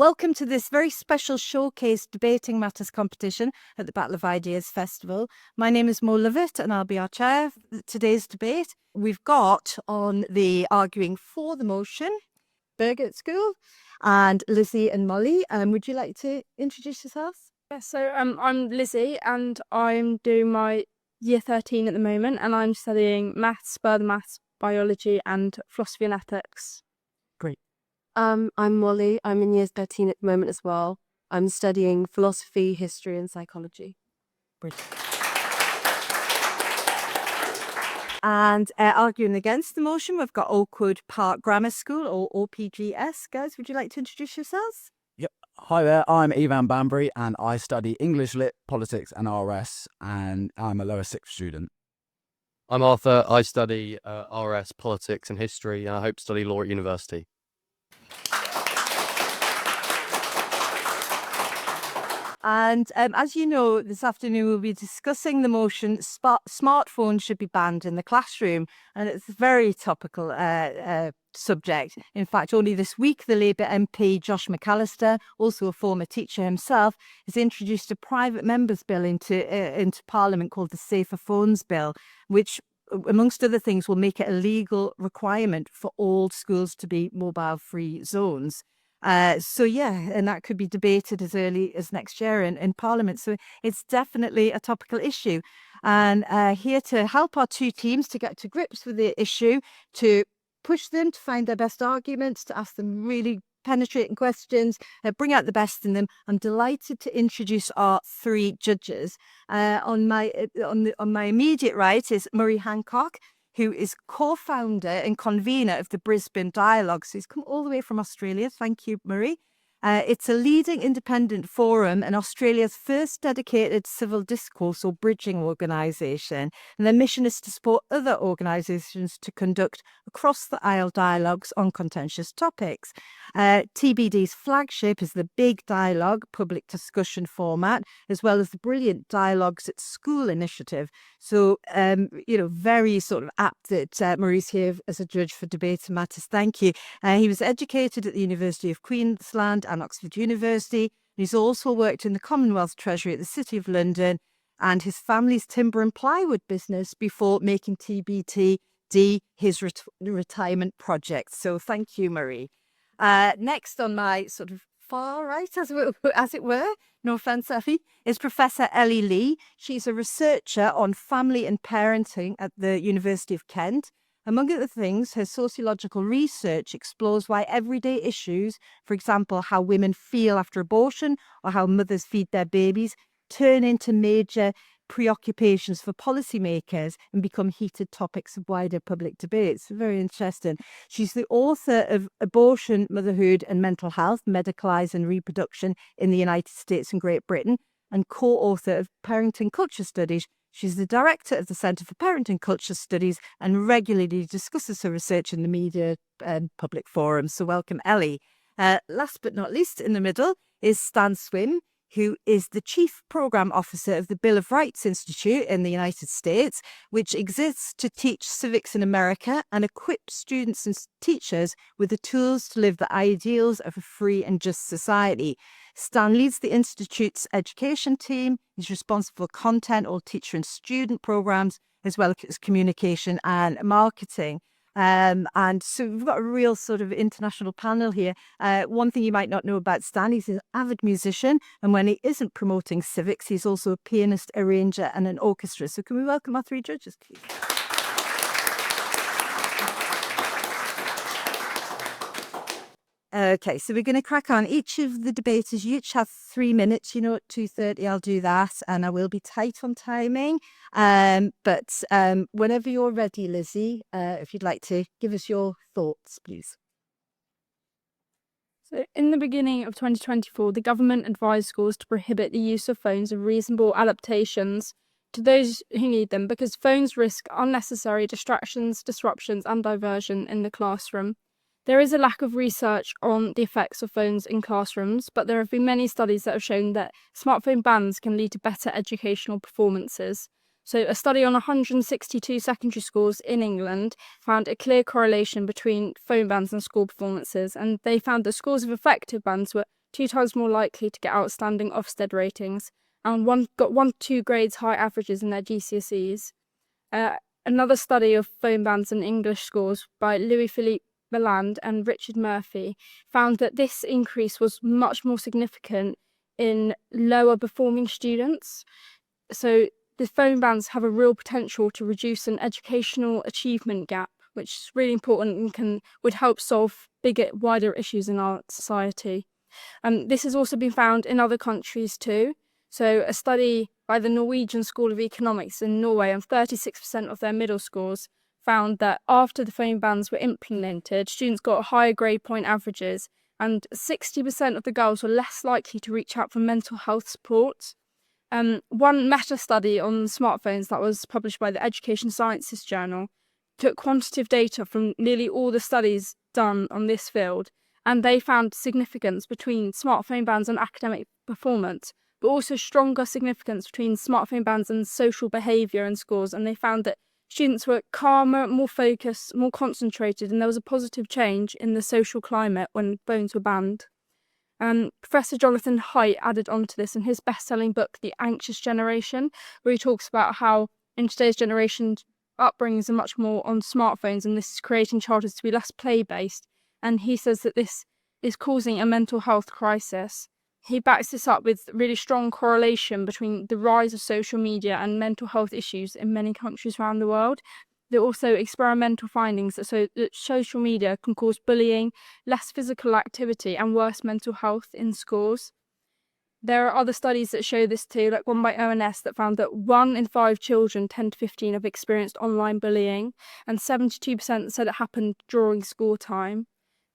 Welcome to this very special showcase Debating Matters competition at the Battle of Ideas Festival. My name is Mo Lovett and I'll be our chair of today's debate. We've got on the arguing for the motion, Birgit School, and Lizzie and Molly. Would you like to introduce yourselves? Yeah, so I'm Lizzie and I'm doing my year 13 at the moment and I'm studying maths, further maths, biology and philosophy and ethics. Great. I'm Molly. I'm in year 13 at the moment as well. I'm studying philosophy, history and psychology. Brilliant. And arguing against the motion, we've got Oakwood Park Grammar School, or OPGS. Guys, would you like to introduce yourselves? Yep. Hi there, I'm Ivan Banbury and I study English Lit, Politics and RS, and I'm a lower sixth student. I'm Arthur. I study RS, Politics and History, and I hope to study law at university. And as you know, this afternoon we'll be discussing the motion smartphones should be banned in the classroom. And it's a very topical subject. In fact, only this week, the Labour MP Josh McAllister, also a former teacher himself, has introduced a private member's bill into Parliament called the Safer Phones Bill, which, amongst other things, will make it a legal requirement for all schools to be mobile-free zones. And that could be debated as early as next year in Parliament. So it's definitely a topical issue. And here to help our two teams to get to grips with the issue, to push them to find their best arguments, to ask them really penetrating questions, bring out the best in them. I'm delighted to introduce our three judges. On my immediate right is Murray Hancock, who is co-founder and convener of the Brisbane Dialogue. So he's come all the way from Australia. Thank you, Murray. It's a leading independent forum and Australia's first dedicated civil discourse or bridging organisation. And their mission is to support other organisations to conduct across the aisle dialogues on contentious topics. TBD's flagship is the Big Dialogue public discussion format, as well as the brilliant Dialogues at School initiative. So, very sort of apt that Murray's here as a judge for Debates and Matters. Thank you. He was educated at the University of Queensland and Oxford University. He's also worked in the Commonwealth Treasury at the City of London and his family's timber and plywood business before making TBTD his retirement project. So thank you, Murray. Next on my sort of far right, as it were, no offence, Effie, is Professor Ellie Lee. She's a researcher on family and parenting at the University of Kent. Among other things, her sociological research explores why everyday issues, for example, how women feel after abortion or how mothers feed their babies, turn into major preoccupations for policymakers and become heated topics of wider public debates. Very interesting. She's the author of Abortion, Motherhood and Mental Health, Medicalised and Reproduction in the United States and Great Britain, and co-author of Parenting Culture Studies. She's the director of the Centre for Parenting Culture Studies and regularly discusses her research in the media and public forums. So welcome, Ellie. Last but not least, in the middle is Stan Swim, who is the Chief Programme Officer of the Bill of Rights Institute in the United States, which exists to teach civics in America and equip students and teachers with the tools to live the ideals of a free and just society. Stan leads the Institute's education team. He's responsible for content, all teacher and student programs, as well as communication and marketing. And so we've got a real sort of international panel here. One thing you might not know about Stan, he's an avid musician. And when he isn't promoting civics, he's also a pianist, arranger and an orchestra. So can we welcome our three judges, please? Okay, so we're going to crack on. Each of the debaters, you each have 3 minutes. You know, at 2:30 I'll do that, and I will be tight on timing. But whenever you're ready, Lizzie, if you'd like to give us your thoughts, please. So in the beginning of 2024, the government advised schools to prohibit the use of phones and reasonable adaptations to those who need them because phones risk unnecessary distractions, disruptions and diversion in the classroom. There is a lack of research on the effects of phones in classrooms, but there have been many studies that have shown that smartphone bans can lead to better educational performances. So a study on 162 secondary schools in England found a clear correlation between phone bans and school performances, and they found that scores of effective bans were 2 times more likely to get outstanding Ofsted ratings, and got 1 to 2 grades high averages in their GCSEs. Another study of phone bans and English scores by Louis-Philippe Belland and Richard Murphy found that this increase was much more significant in lower performing students. So the phone bans have a real potential to reduce an educational achievement gap, which is really important and would help solve bigger, wider issues in our society. This has also been found in other countries too. So a study by the Norwegian School of Economics in Norway on 36% of their middle schools found that after the phone bans were implemented, students got higher grade point averages, and 60% of the girls were less likely to reach out for mental health support. One meta-study on smartphones that was published by the Education Sciences Journal took quantitative data from nearly all the studies done on this field, and they found significance between smartphone bans and academic performance, but also stronger significance between smartphone bans and social behaviour and scores. And they found that students were calmer, more focused, more concentrated, and there was a positive change in the social climate when phones were banned. Professor Jonathan Haidt added on to this in his best-selling book, The Anxious Generation, where he talks about how in today's generation, upbringings are much more on smartphones, and this is creating childhoods to be less play-based. And he says that this is causing a mental health crisis. He backs this up with really strong correlation between the rise of social media and mental health issues in many countries around the world. There are also experimental findings that show that social media can cause bullying, less physical activity, and worse mental health in schools. There are other studies that show this too, like one by ONS that found that 1 in 5 children, 10 to 15, have experienced online bullying, and 72% said it happened during school time.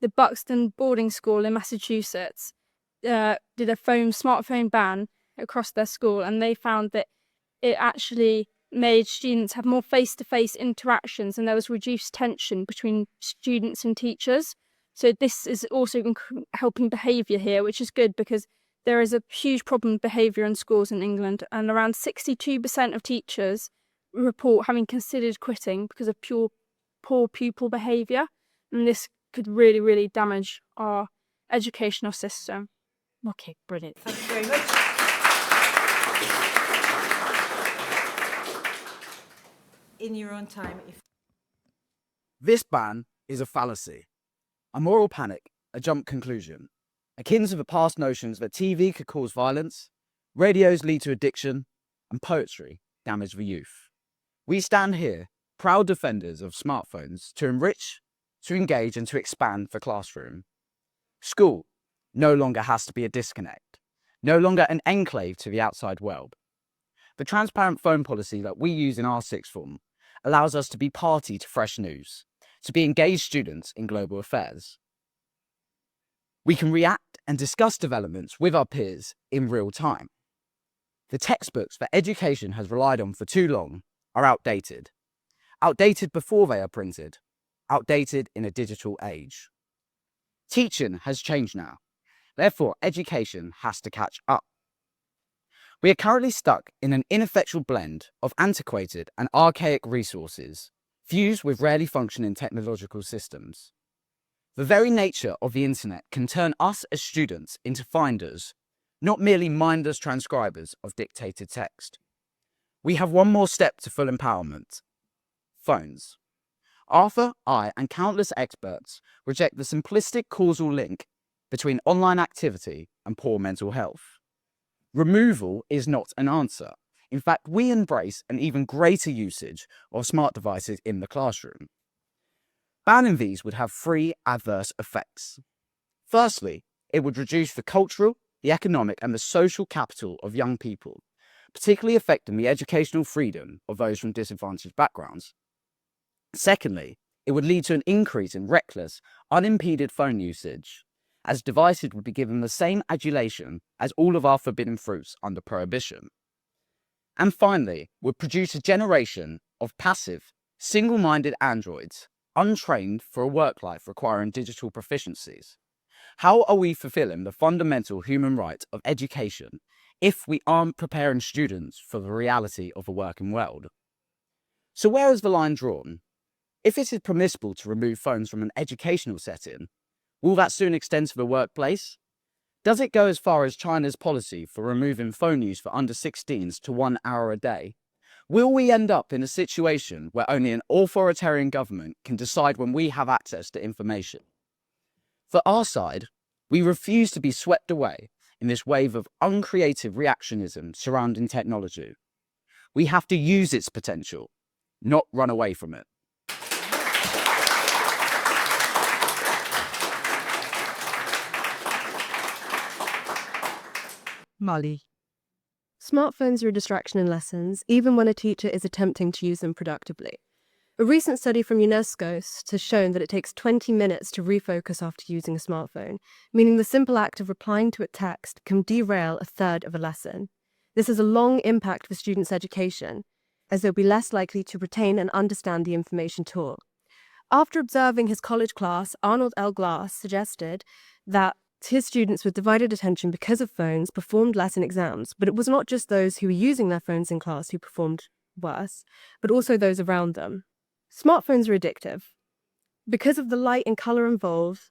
The Buxton boarding school in Massachusetts did a smartphone ban across their school, and they found that it actually made students have more face-to-face interactions, and there was reduced tension between students and teachers. So this is also helping behaviour here, which is good because there is a huge problem with behaviour in schools in England, and around 62% of teachers report having considered quitting because of poor pupil behaviour, and this could really, really damage our educational system. Okay, brilliant. Thank you very much. In your own time, This ban is a fallacy, a moral panic, a jump conclusion, akin to the past notions that TV could cause violence, radios lead to addiction, and poetry damage the youth. We stand here, proud defenders of smartphones, to enrich, to engage, and to expand the classroom. School no longer has to be a disconnect, no longer an enclave to the outside world. The transparent phone policy that we use in our sixth form allows us to be party to fresh news, to be engaged students in global affairs. We can react and discuss developments with our peers in real time. The textbooks that education has relied on for too long are outdated. Outdated before they are printed, outdated in a digital age. Teaching has changed now. Therefore, education has to catch up. We are currently stuck in an ineffectual blend of antiquated and archaic resources, fused with rarely functioning technological systems. The very nature of the internet can turn us as students into finders, not merely mindless transcribers of dictated text. We have one more step to full empowerment: phones. Arthur, I, and countless experts reject the simplistic causal link between online activity and poor mental health. Removal is not an answer. In fact, we embrace an even greater usage of smart devices in the classroom. Banning these would have 3 adverse effects. Firstly, it would reduce the cultural, the economic, and the social capital of young people, particularly affecting the educational freedom of those from disadvantaged backgrounds. Secondly, it would lead to an increase in reckless, unimpeded phone usage, as devices would be given the same adulation as all of our forbidden fruits under prohibition. And finally, would produce a generation of passive, single-minded androids, untrained for a work life requiring digital proficiencies. How are we fulfilling the fundamental human right of education if we aren't preparing students for the reality of a working world? So where is the line drawn? If it is permissible to remove phones from an educational setting, will that soon extend to the workplace? Does it go as far as China's policy for removing phone use for under 16s to 1 hour a day? Will we end up in a situation where only an authoritarian government can decide when we have access to information? For our side, we refuse to be swept away in this wave of uncreative reactionism surrounding technology. We have to use its potential, not run away from it. Molly. Smartphones are a distraction in lessons, even when a teacher is attempting to use them productively. A recent study from UNESCO has shown that it takes 20 minutes to refocus after using a smartphone, meaning the simple act of replying to a text can derail a third of a lesson. This has a long impact for students' education, as they'll be less likely to retain and understand the information taught. After observing his college class, Arnold L. Glass suggested that his students with divided attention because of phones performed less in exams, but it was not just those who were using their phones in class who performed worse, but also those around them. Smartphones are addictive. Because of the light and color involved,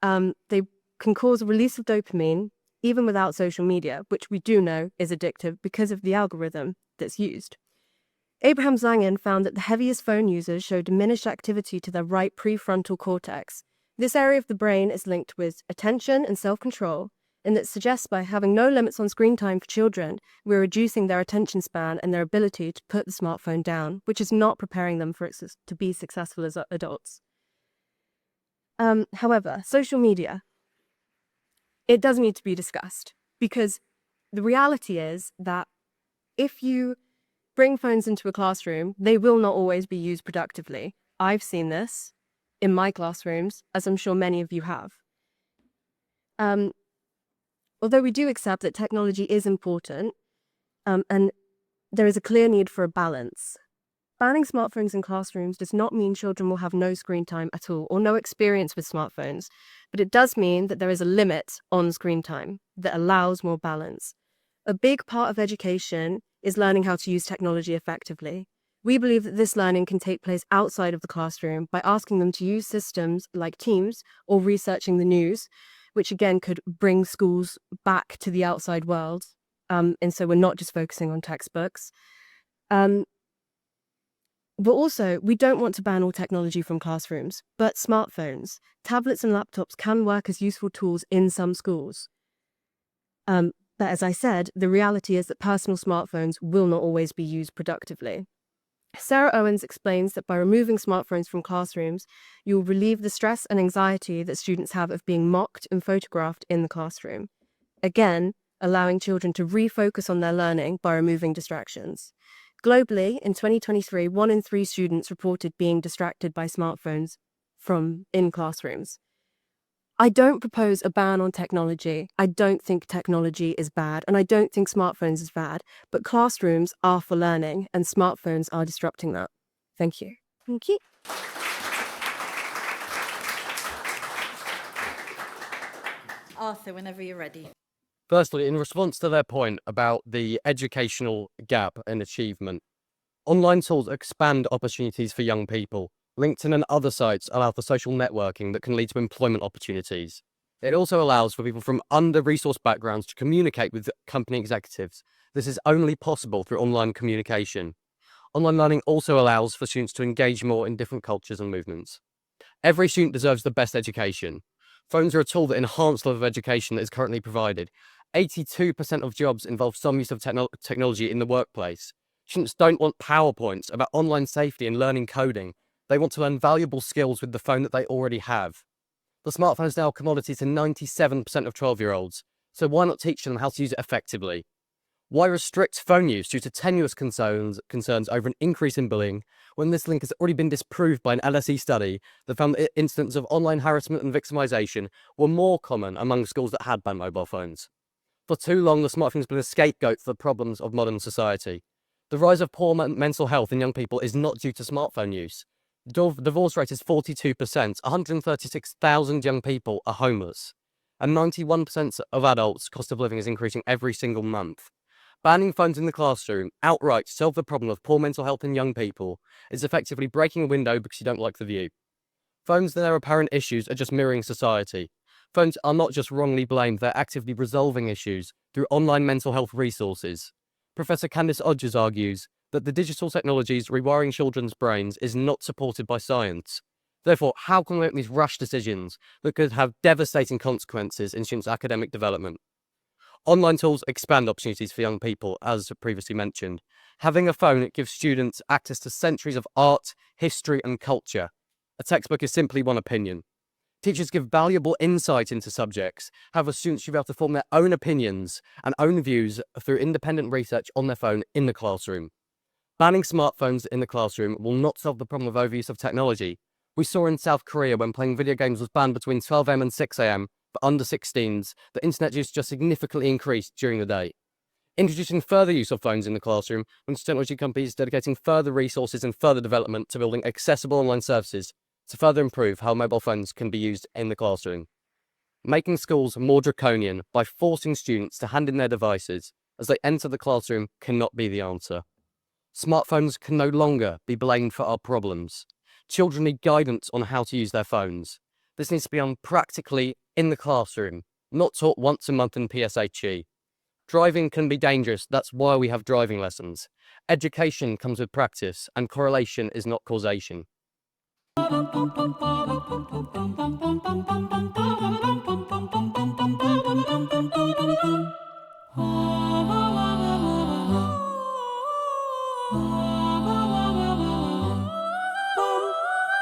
they can cause a release of dopamine, even without social media, which we do know is addictive because of the algorithm that's used. Abraham Zangin found that the heaviest phone users show diminished activity to their right prefrontal cortex. This area of the brain is linked with attention and self-control, and it suggests by having no limits on screen time for children, we're reducing their attention span and their ability to put the smartphone down, which is not preparing them to be successful as adults. However, social media, it does need to be discussed, because the reality is that if you bring phones into a classroom, they will not always be used productively. I've seen this in my classrooms, as I'm sure many of you have. Although we do accept that technology is important, and there is a clear need for a balance, banning smartphones in classrooms does not mean children will have no screen time at all or no experience with smartphones, but it does mean that there is a limit on screen time that allows more balance. A big part of education is learning how to use technology effectively. We believe that this learning can take place outside of the classroom by asking them to use systems like Teams or researching the news, which again could bring schools back to the outside world. And so we're not just focusing on textbooks. But also, we don't want to ban all technology from classrooms, but smartphones, tablets and laptops can work as useful tools in some schools. But as I said, the reality is that personal smartphones will not always be used productively. Sarah Owens explains that by removing smartphones from classrooms, you will relieve the stress and anxiety that students have of being mocked and photographed in the classroom. Again, allowing children to refocus on their learning by removing distractions. Globally, in 2023, 1 in 3 students reported being distracted by smartphones in classrooms. I don't propose a ban on technology. I don't think technology is bad, and I don't think smartphones is bad, but classrooms are for learning, and smartphones are disrupting that. Thank you. Thank you. Arthur, whenever you're ready. Firstly, in response to their point about the educational gap in achievement, online tools expand opportunities for young people. LinkedIn and other sites allow for social networking that can lead to employment opportunities. It also allows for people from under-resourced backgrounds to communicate with company executives. This is only possible through online communication. Online learning also allows for students to engage more in different cultures and movements. Every student deserves the best education. Phones are a tool that enhance the level of education that is currently provided. 82% of jobs involve some use of technology in the workplace. Students don't want PowerPoints about online safety and learning coding. They want to learn valuable skills with the phone that they already have. The smartphone is now a commodity to 97% of 12-year-olds, so why not teach them how to use it effectively? Why restrict phone use due to tenuous concerns over an increase in bullying, when this link has already been disproved by an LSE study that found that incidents of online harassment and victimization were more common among schools that had banned mobile phones? For too long, the smartphone has been a scapegoat for the problems of modern society. The rise of poor mental health in young people is not due to smartphone use. The divorce rate is 42%, 136,000 young people are homeless, and 91% of adults' cost of living is increasing every single month. Banning phones in the classroom outright to solve the problem of poor mental health in young people is effectively breaking a window because you don't like the view. Phones and their apparent issues are just mirroring society. Phones are not just wrongly blamed, they're actively resolving issues through online mental health resources. Professor Candice Odgers argues that the digital technologies rewiring children's brains is not supported by science. Therefore, how can we make these rash decisions that could have devastating consequences in students' academic development? Online tools expand opportunities for young people, as previously mentioned. Having a phone gives students access to centuries of art, history, and culture. A textbook is simply one opinion. Teachers give valuable insight into subjects. However, students should be able to form their own opinions and own views through independent research on their phone in the classroom. Banning smartphones in the classroom will not solve the problem of overuse of technology. We saw in South Korea when playing video games was banned between 12 am and 6 am for under 16s, that internet use just significantly increased during the day. Introducing further use of phones in the classroom means technology companies dedicating further resources and further development to building accessible online services to further improve how mobile phones can be used in the classroom. Making schools more draconian by forcing students to hand in their devices as they enter the classroom cannot be the answer. Smartphones can no longer be blamed for our problems. Children need guidance on how to use their phones. This needs to be done practically in the classroom, not taught once a month in PSHE. Driving can be dangerous, that's why we have driving lessons. Education comes with practice, and correlation is not causation.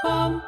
Bum,